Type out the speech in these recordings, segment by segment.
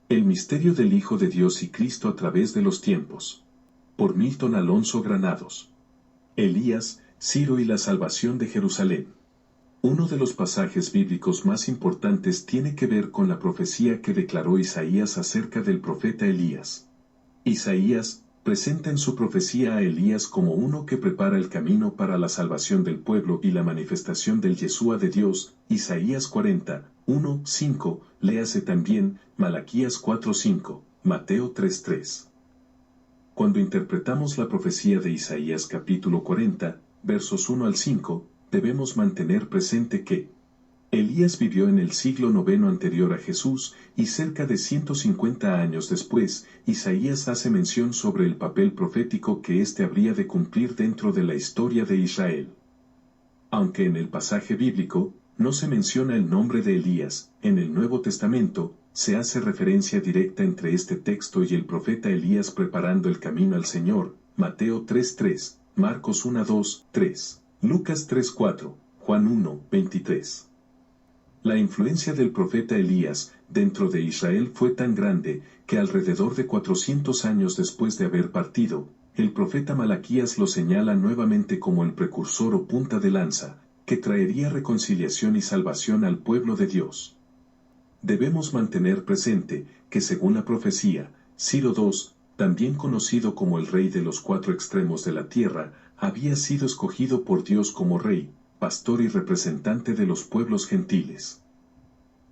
El misterio del Hijo de Dios y Cristo a través de los tiempos. Por Milton Alonso Granados. Elías, Ciro y la salvación de Jerusalén. Uno de los pasajes bíblicos más importantes tiene que ver con la profecía que declaró Isaías acerca del profeta Elías. Isaías presenta en su profecía a Elías como uno que prepara el camino para la salvación del pueblo y la manifestación del Yeshua de Dios. Isaías 40, 1, 5, léase también Malaquías 4, 5, Mateo 3, 3. Cuando interpretamos la profecía de Isaías capítulo 40, versos 1 al 5, debemos mantener presente que Elías vivió en el siglo IX anterior a Jesús, y cerca de 150 años después, Isaías hace mención sobre el papel profético que éste habría de cumplir dentro de la historia de Israel. Aunque en el pasaje bíblico no se menciona el nombre de Elías, en el Nuevo Testamento se hace referencia directa entre este texto y el profeta Elías preparando el camino al Señor. Mateo 3:3, Marcos 1:2, 3, Lucas 3:4, Juan 1:23. La influencia del profeta Elías dentro de Israel fue tan grande que alrededor de 400 años después de haber partido, el profeta Malaquías lo señala nuevamente como el precursor o punta de lanza, que traería reconciliación y salvación al pueblo de Dios. Debemos mantener presente que según la profecía, Ciro II, también conocido como el rey de los cuatro extremos de la tierra, había sido escogido por Dios como rey, pastor y representante de los pueblos gentiles.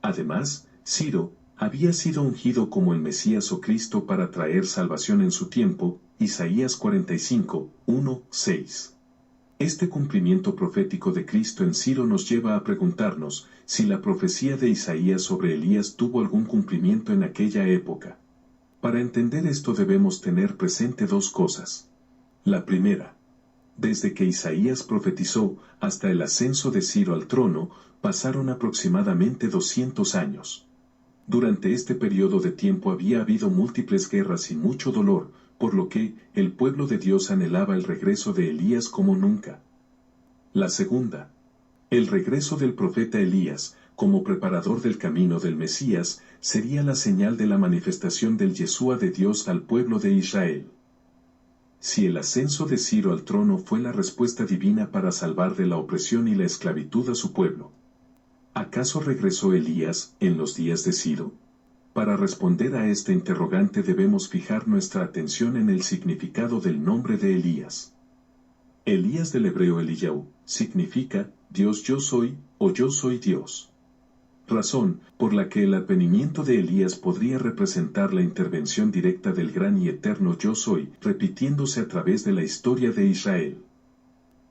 Además, Ciro había sido ungido como el Mesías o Cristo para traer salvación en su tiempo. Isaías 45, 1, 6. Este cumplimiento profético de Cristo en Ciro nos lleva a preguntarnos si la profecía de Isaías sobre Elías tuvo algún cumplimiento en aquella época. Para entender esto debemos tener presente dos cosas. La primera, desde que Isaías profetizó hasta el ascenso de Ciro al trono, pasaron aproximadamente 200 años. Durante este periodo de tiempo había habido múltiples guerras y mucho dolor, por lo que el pueblo de Dios anhelaba el regreso de Elías como nunca. La segunda, el regreso del profeta Elías, como preparador del camino del Mesías, sería la señal de la manifestación del Yeshua de Dios al pueblo de Israel. Si el ascenso de Ciro al trono fue la respuesta divina para salvar de la opresión y la esclavitud a su pueblo, ¿acaso regresó Elías en los días de Ciro? Para responder a este interrogante debemos fijar nuestra atención en el significado del nombre de Elías. Elías del hebreo Eliyahu significa Dios yo soy o yo soy Dios. Razón por la que el advenimiento de Elías podría representar la intervención directa del gran y eterno yo soy, repitiéndose a través de la historia de Israel.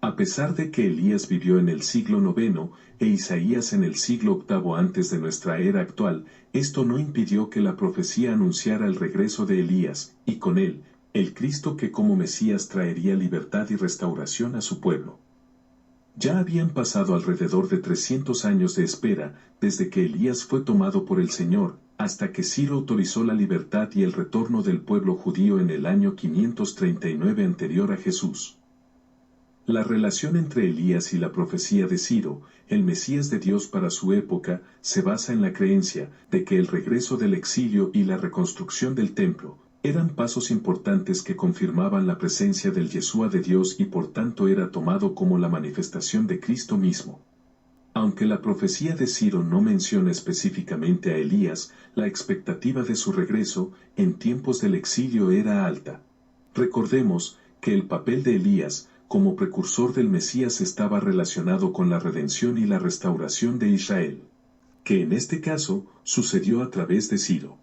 A pesar de que Elías vivió en el siglo IX e Isaías en el siglo VIII antes de nuestra era actual, esto no impidió que la profecía anunciara el regreso de Elías, y con él, el Cristo que como Mesías traería libertad y restauración a su pueblo. Ya habían pasado alrededor de 300 años de espera, desde que Elías fue tomado por el Señor, hasta que Ciro autorizó la libertad y el retorno del pueblo judío en el año 539 anterior a Jesús. La relación entre Elías y la profecía de Ciro, el Mesías de Dios para su época, se basa en la creencia de que el regreso del exilio y la reconstrucción del templo eran pasos importantes que confirmaban la presencia del Yeshua de Dios y por tanto era tomado como la manifestación de Cristo mismo. Aunque la profecía de Ciro no menciona específicamente a Elías, la expectativa de su regreso en tiempos del exilio era alta. Recordemos que el papel de Elías como precursor del Mesías estaba relacionado con la redención y la restauración de Israel, que en este caso sucedió a través de Ciro.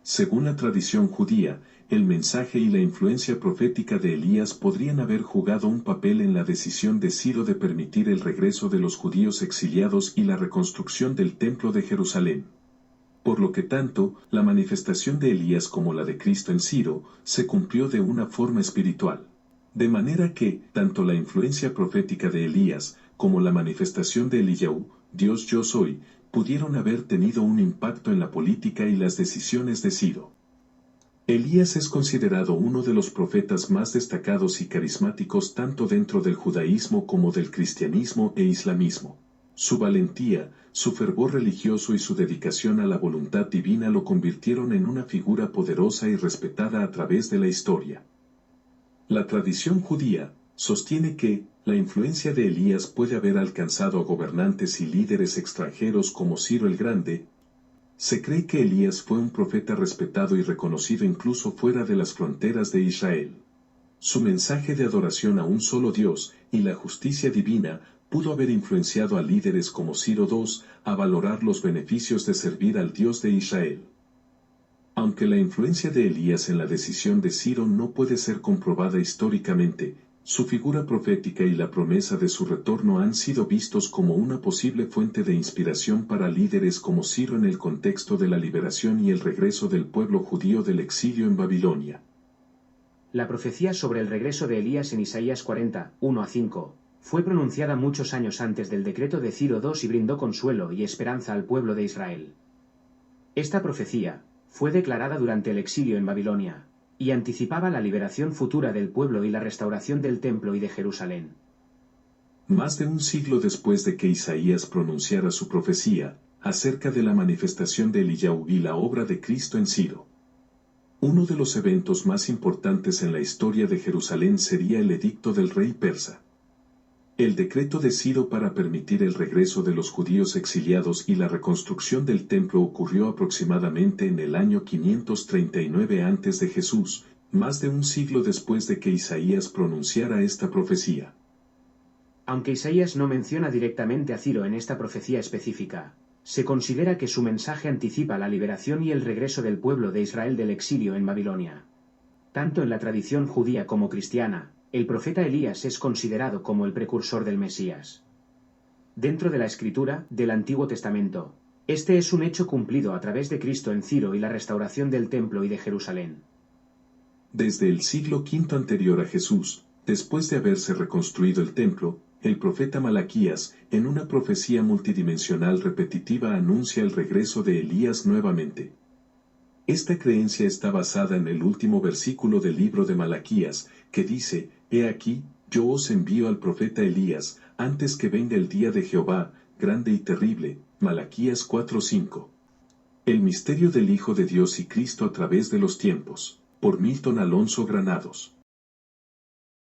Según la tradición judía, el mensaje y la influencia profética de Elías podrían haber jugado un papel en la decisión de Ciro de permitir el regreso de los judíos exiliados y la reconstrucción del Templo de Jerusalén. Por lo que tanto, la manifestación de Elías como la de Cristo en Ciro, se cumplió de una forma espiritual. De manera que, tanto la influencia profética de Elías, como la manifestación de Eliyahu, Dios yo soy, pudieron haber tenido un impacto en la política y las decisiones de Ciro. Elías es considerado uno de los profetas más destacados y carismáticos tanto dentro del judaísmo como del cristianismo e islamismo. Su valentía, su fervor religioso y su dedicación a la voluntad divina lo convirtieron en una figura poderosa y respetada a través de la historia. La tradición judía sostiene que la influencia de Elías puede haber alcanzado a gobernantes y líderes extranjeros como Ciro el Grande. Se cree que Elías fue un profeta respetado y reconocido incluso fuera de las fronteras de Israel. Su mensaje de adoración a un solo Dios y la justicia divina pudo haber influenciado a líderes como Ciro II a valorar los beneficios de servir al Dios de Israel. Aunque la influencia de Elías en la decisión de Ciro no puede ser comprobada históricamente, su figura profética y la promesa de su retorno han sido vistos como una posible fuente de inspiración para líderes como Ciro en el contexto de la liberación y el regreso del pueblo judío del exilio en Babilonia. La profecía sobre el regreso de Elías en Isaías 40, 1-5, fue pronunciada muchos años antes del decreto de Ciro II y brindó consuelo y esperanza al pueblo de Israel. Esta profecía fue declarada durante el exilio en Babilonia, y anticipaba la liberación futura del pueblo y la restauración del templo y de Jerusalén. Más de un siglo después de que Isaías pronunciara su profecía acerca de la manifestación de Eliyahu y la obra de Cristo en Ciro, uno de los eventos más importantes en la historia de Jerusalén sería el edicto del rey persa. El decreto de Ciro para permitir el regreso de los judíos exiliados y la reconstrucción del templo ocurrió aproximadamente en el año 539 a.C., más de un siglo después de que Isaías pronunciara esta profecía. Aunque Isaías no menciona directamente a Ciro en esta profecía específica, se considera que su mensaje anticipa la liberación y el regreso del pueblo de Israel del exilio en Babilonia. Tanto en la tradición judía como cristiana, el profeta Elías es considerado como el precursor del Mesías. Dentro de la escritura del Antiguo Testamento, este es un hecho cumplido a través de Cristo en Ciro y la restauración del templo y de Jerusalén. Desde el siglo V anterior a Jesús, después de haberse reconstruido el templo, el profeta Malaquías, en una profecía multidimensional repetitiva, anuncia el regreso de Elías nuevamente. Esta creencia está basada en el último versículo del libro de Malaquías, que dice: «He aquí, yo os envío al profeta Elías, antes que venga el día de Jehová, grande y terrible». Malaquías 4:5. El misterio del Hijo de Dios y Cristo a través de los tiempos, por Milton Alonso Granados.